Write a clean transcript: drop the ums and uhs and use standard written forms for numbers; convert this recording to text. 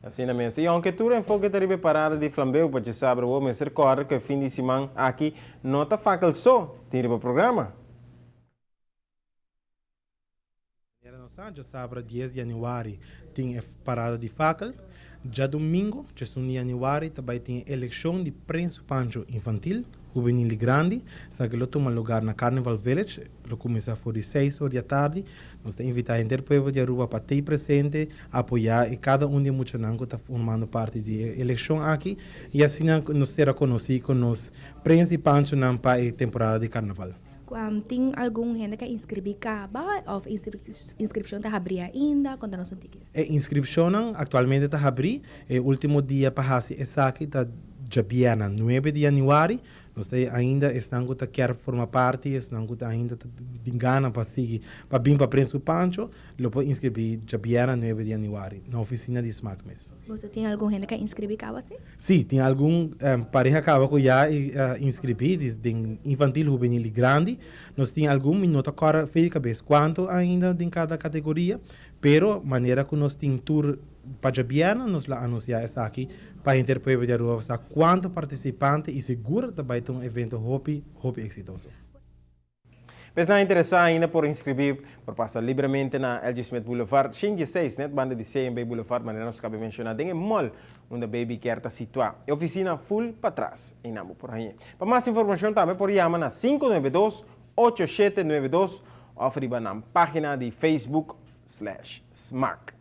Assim na mesa. E aunque tu enfoque te parada de flambeu, para te saber o me ser corre que fim de semana aqui não tá fácil só, tira o programa. Já sabe, 10 de januário tem parada de facal. Já domingo, 1 de januário, também tem eleição de Prensa Pancho Infantil, juvenil e grande. Sabe que ele toma lugar na Carnival Village. Ele começa por 6 horas da tarde. Nós estamos invitando a interpovo de Aruba para ter presente, apoiar, e cada um de muitos não está formando parte da eleição aqui. E assim nós será conhecido com os Prensa Pancho para a temporada de Carnaval. Tem algum gente que inscrever acaba ou inscrição está abrindo ainda? Conta-nos um pouquinho. A inscrição atualmente está aberta. O último dia para fazer essa aqui está já 9 de januário. Nós ainda estamos quer formar parte, estamos ainda engana para seguir, para vir para Prensa Pancho, lo pode inscrever já 9 de januário na oficina de SMACMES. Você tem algum gente que inscrever acaba sim? Sim, tem algum pareja que já inscrevi desde infantil, juvenil e grande. Nós temos algum minuto agora feio cabeça quanto ainda em cada categoria, pero maneira que nós temos tour para Jabiana, nós lá anunciar essa aqui para interpretar de rua quanto participante e seguro também ter um evento hopi exitoso. Mas não interessar ainda por inscrever, por passar livremente na LG Smith Boulevard, 56, net banda de CMB Boulevard, mas nós acabamos de mencionar, tem um mall onde a baby quer estar situada. E oficina full para trás, em Namo por aí. Para mais informação também por chamar na 592-8792, ou na página de Facebook/SMAC.